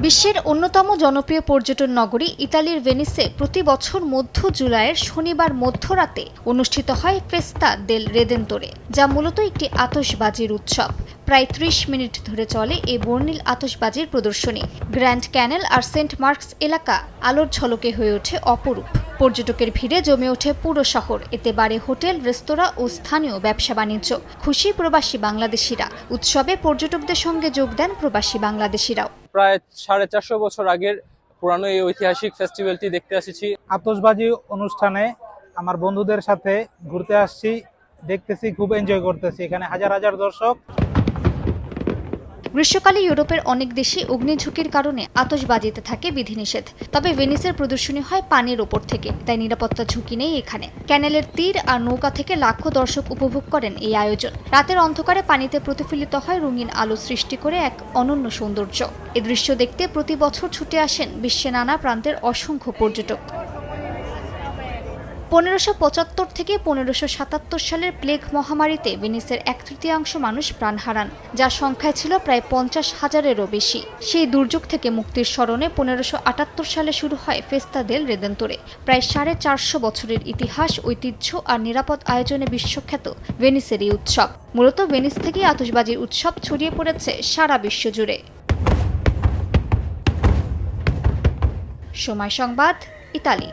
বিশ্বের অন্যতম জনপ্রিয় পর্যটন নগরী ইতালির ভেনিসে প্রতি বছর মধ্য জুলাইয়ের শনিবার মধ্যরাতে অনুষ্ঠিত হয় ফেস্তা দেল রেদেন্তোরে, যা মূলত একটি আতশবাজির উৎসব। প্রায় ৩০ মিনিট ধরে চলে এই বর্ণিল আতশবাজির প্রদর্শনী। গ্র্যান্ড ক্যানেল আর সেন্ট মার্কস এলাকা আলোর ঝলকে হয়ে ওঠে অপরূপ। পর্যটকের ভিড়ে জমে ওঠে পুরো শহর। এতে বাড়ে হোটেল, রেস্তোরাঁ ও স্থানীয় ব্যবসা বাণিজ্য। খুশি প্রবাসী বাংলাদেশিরা। উৎসবে পর্যটকদের সঙ্গে যোগ দেন প্রবাসী বাংলাদেশিরাও। প্রায় 450 বছর আগের পুরানো এই ঐতিহাসিক ফেস্টিভ্যালটি দেখতে এসেছি। আতশবাজি অনুষ্ঠানে আমার বন্ধুদের সাথে ঘুরতে আসছি, দেখতেছি, খুব এনজয় করতেছি। এখানে হাজার হাজার দর্শক। গ্রীষ্মকালে ইউরোপের অনেক দেশে অগ্নিঝুঁকির কারণে আতশবাজিতে থাকে বিধিনিষেধ। তবে ভেনিসের প্রদর্শনী হয় পানির ওপর থেকে, তাই নিরাপত্তা ঝুঁকি নেই এখানে। ক্যানেলের তীর আর নৌকা থেকে লাখো দর্শক উপভোগ করেন এই আয়োজন। রাতের অন্ধকারে পানিতে প্রতিফলিত হয় রঙিন আলো, সৃষ্টি করে এক অনন্য সৌন্দর্য। এ দৃশ্য দেখতে প্রতি বছর ছুটে আসেন বিশ্বের নানা প্রান্তের অসংখ্য পর্যটক। 1575 থেকে 1577 সালের প্লেগ মহামারীতে ভেনিসের 1/3 মানুষ প্রাণ হারান, যার সংখ্যায় ছিল প্রায় 50,000-এরও বেশি। সেই দুর্যোগ থেকে মুক্তির স্মরণে 1578 সালে শুরু হয় ফেস্তা দেল রেদেন্তোরে। প্রায় 450 বছরের ইতিহাস, ঐতিহ্য আর নিরাপদ আয়োজনে বিশ্বখ্যাত ভেনিসের এই উৎসব। মূলত ভেনিস থেকেই আতশবাজির উৎসব ছড়িয়ে পড়েছে সারা বিশ্ব জুড়ে। সময় সংবাদ, ইতালি।